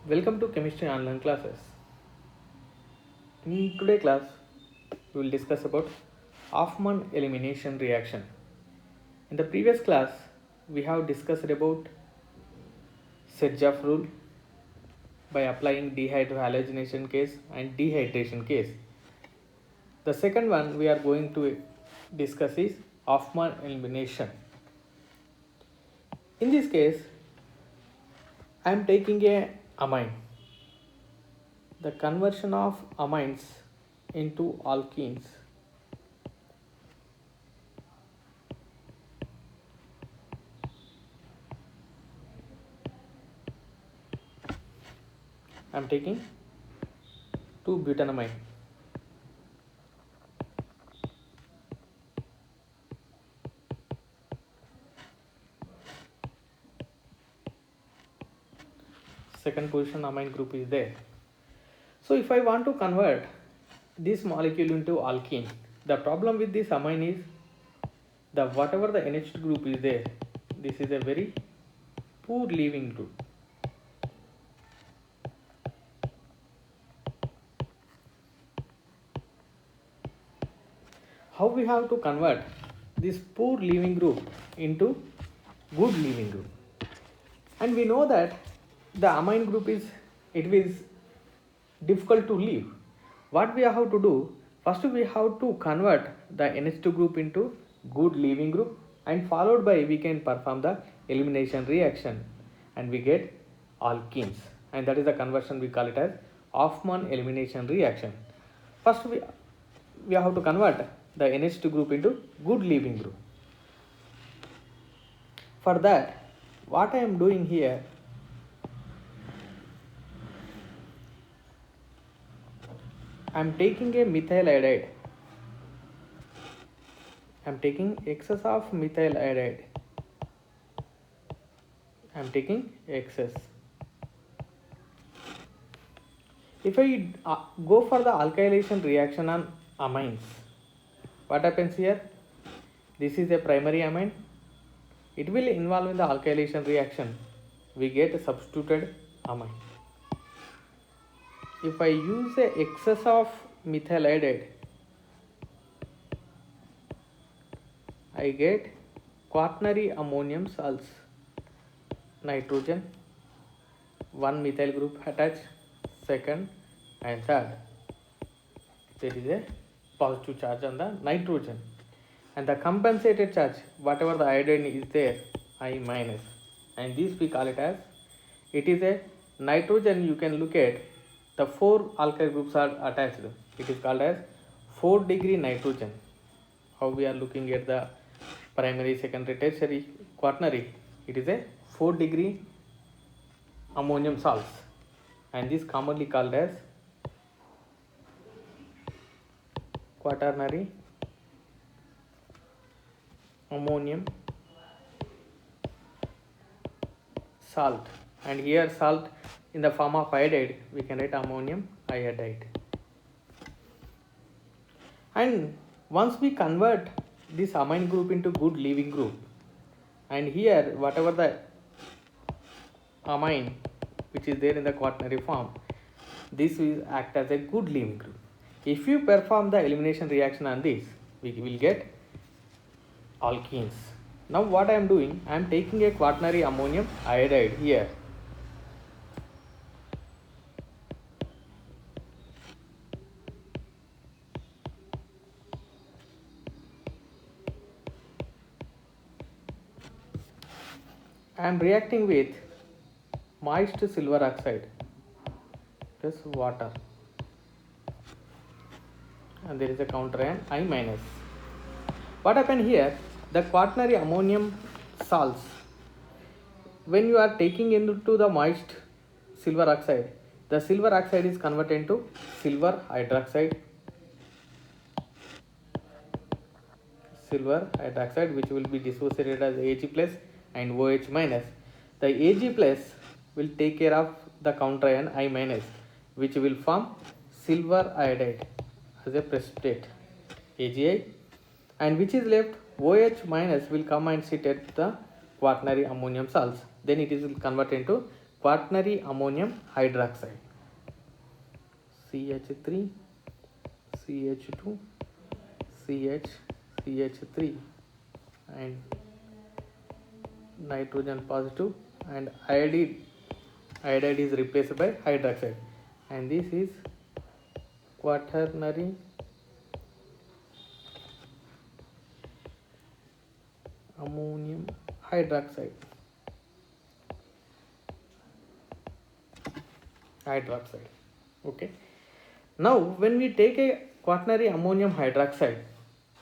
Welcome to Chemistry Online classes. In today's class, we will discuss about Hoffman elimination reaction. In the previous class, we have discussed about Kirchhoff rule by applying dehydrohalogenation case and dehydration case. The second one we are going to discuss is Hoffman elimination. In this case, I am taking a amine. The conversion of amines into alkenes. I am taking 2-butanamine. Second position amine group is there. So if I want to convert this molecule into alkene, the problem with this amine is the whatever the NH group is there, this is a very poor leaving group. How we have to convert this poor leaving group into good leaving group? And we know that the amine group is difficult to leave. What we have to do, first we have to convert the NH2 group into good leaving group, and followed by we can perform the elimination reaction and we get alkenes, and that is the conversion we call it as Hoffman elimination reaction. First we have to convert the NH2 group into good leaving group. For that, what I am doing here, I am taking a methyl iodide. I am taking excess of methyl iodide. I am taking excess. If I go for the alkylation reaction on amines, what happens here? This is a primary amine. It will involve in the alkylation reaction. We get a substituted amine. If I use a excess of methyl iodide, I get quaternary ammonium salts, nitrogen, one methyl group attached, second and third. There is a positive charge on the nitrogen, and the compensated charge, whatever the iodine is there, I minus, and this we call it as, it is a nitrogen. You can look at the 4 alkyl groups are attached. It is called as 4-degree nitrogen. How we are looking at the primary, secondary, tertiary, quaternary, it is a 4-degree ammonium salts, and this commonly called as quaternary ammonium salt, and here salt in the form of iodide, we can write ammonium iodide. And once we convert this amine group into good leaving group, and here whatever the amine which is there in the quaternary form, this will act as a good leaving group. If you perform the elimination reaction on this, we will get alkenes. Now what I am doing, I am taking a quaternary ammonium iodide here. I am reacting with moist silver oxide plus water, and there is a counter ion I minus. What happened here, the quaternary ammonium salts, when you are taking into the moist silver oxide, the silver oxide is converted into silver hydroxide, which will be dissociated as Ag plus and OH minus. The Ag plus will take care of the counter ion I minus, which will form silver iodide as a precipitate, AgI, and which is left, OH minus will come and sit at the quaternary ammonium salts. Then it is converted into quaternary ammonium hydroxide. CH3, CH2, CH, CH3 and nitrogen positive, and iodide is replaced by hydroxide, and this is quaternary ammonium hydroxide. Okay. Now when we take a quaternary ammonium hydroxide,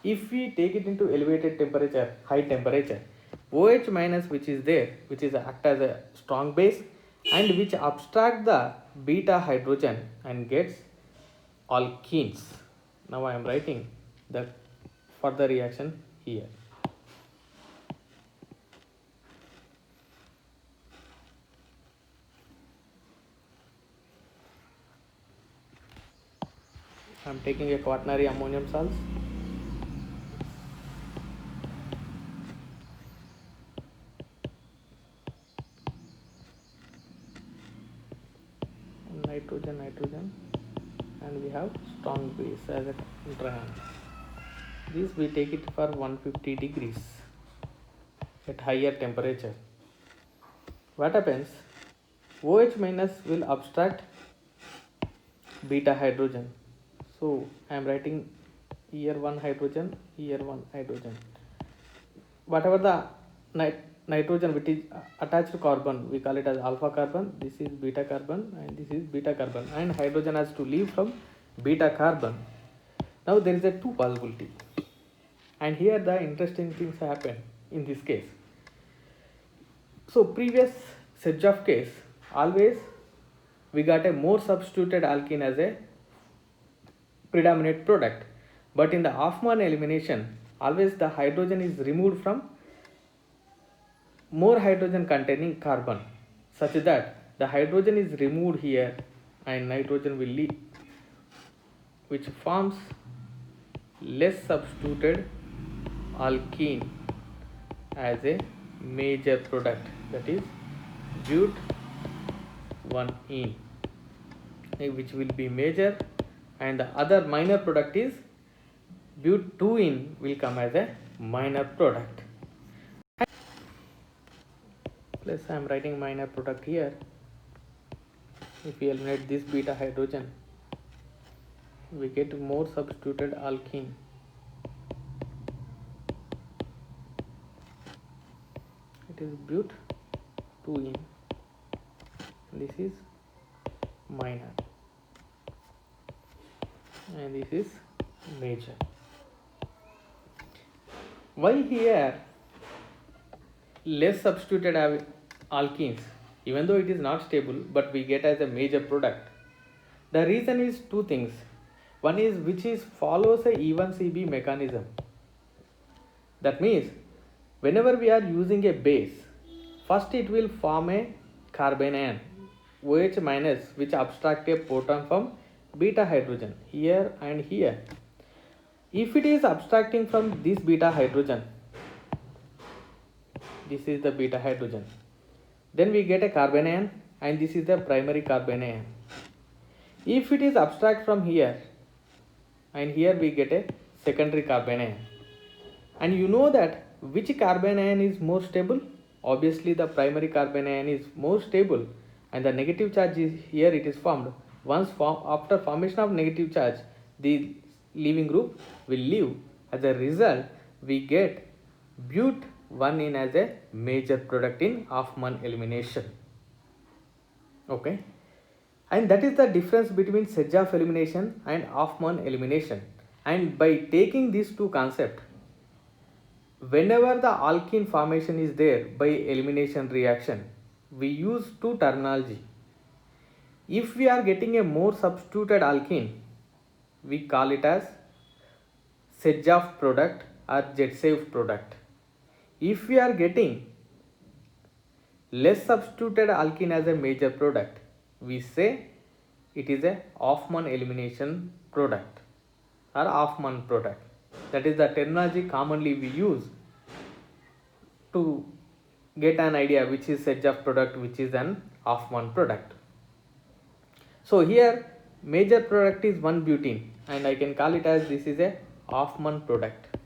if we take it into elevated temperature, high temperature, OH minus which is there, which is act as a strong base and which abstract the beta hydrogen and gets alkenes. Now I am writing the further reaction here. I am taking a quaternary ammonium salts. Nitrogen, and we have strong base as a triangle. This we take it for 150 degrees at higher temperature. What happens? OH minus will abstract beta hydrogen. So I am writing here one hydrogen, here one hydrogen. Whatever the nitrogen which is attached to carbon, we call it as alpha carbon. This is beta carbon and this is beta carbon, and hydrogen has to leave from beta carbon. Now there is a two possibility, and here the interesting things happen in this case. So previous Sedgwick case, always we got a more substituted alkene as a predominant product, but in the Hofmann elimination, always the hydrogen is removed from more hydrogen containing carbon, such that the hydrogen is removed here and nitrogen will leave, which forms less substituted alkene as a major product, that is but1-ene, which will be major, and the other minor product is but2-ene will come as a minor product. Plus I am writing minor product here. If we eliminate this beta hydrogen, we get more substituted alkene. It is but2-ene. This is minor and this is major. Why here less substituted alkenes, even though it is not stable, but we get as a major product? The reason is two things. One is which is follows a E1CB mechanism. That means whenever we are using a base, first it will form a carbanion OH minus, which abstract a proton from beta hydrogen here and here. If it is abstracting from this beta hydrogen, this is the beta hydrogen, then we get a carbanion and this is the primary carbanion. If it is abstract from here and here, we get a secondary carbanion. And you know that which carbanion is more stable? Obviously the primary carbanion is more stable, and the negative charge is here, it is formed. After formation of negative charge, the leaving group will leave. As a result, we get but1-ene as a major product in Hofmann elimination. Okay, and that is the difference between Sedgwick elimination and Hofmann elimination. And by taking these two concepts, whenever the alkene formation is there by elimination reaction, we use two terminology. If we are getting a more substituted alkene, we call it as Sedgwick product or Jetsev product. If we are getting less substituted alkene as a major product, we say it is a Hofmann elimination product or Hofmann product. That is the terminology commonly we use to get an idea which is Sedgwick product, which is an Hoffmann product. So here major product is 1-butene and I can call it as this is a Hoffmann product.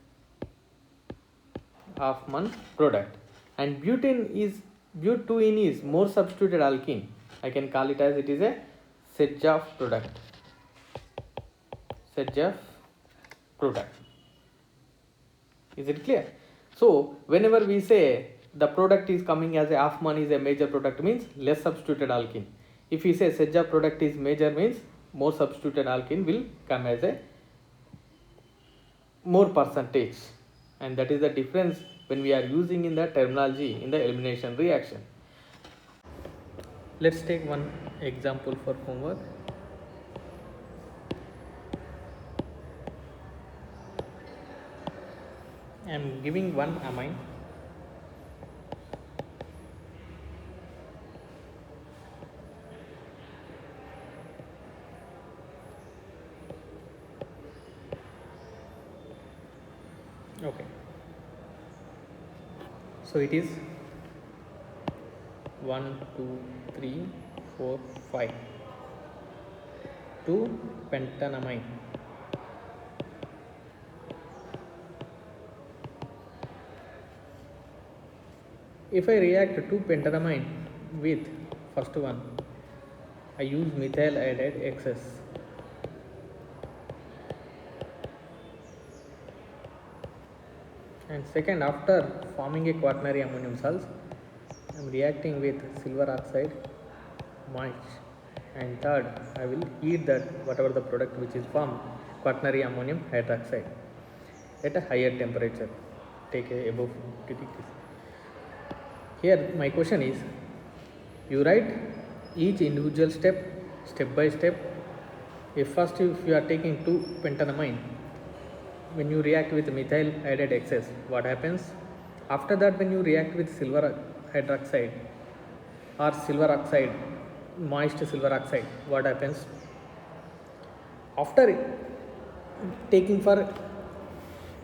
Hoffmann product. And butene is more substituted alkene. I can call it as it is a Sedgwick product. Sedgwick product. Is it clear? So whenever we say the product is coming as a Hoffmann is a major product, means less substituted alkene. If we say Sedgwick product is major, means more substituted alkene will come as a more percentage, and that is the difference when we are using in the terminology in the elimination reaction. Let's take one example for homework. I am giving one amine. Okay. So it is 1, 2, 3, 4, 5. 2 pentanamine. If I react 2 pentanamine with first one, I use methyl iodide excess. And second, after forming a quaternary ammonium salts, I am reacting with silver oxide, moist, and third, I will heat that whatever the product which is formed, quaternary ammonium hydroxide, at a higher temperature, take a above 50 degrees. Here my question is, you write each individual step by step. If you are taking 2 pentanamine, when you react with methyl iodide excess, what happens? After that, when you react with silver hydroxide or silver oxide, moist silver oxide, what happens? After taking for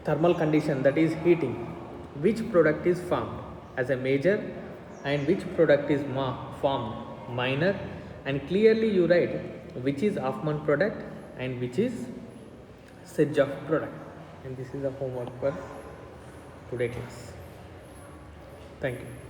thermal condition, that is heating, which product is formed as a major and which product is formed minor, and clearly you write which is Hoffmann product and which is Sedgwick product. And this is the homework for today class. Thank you.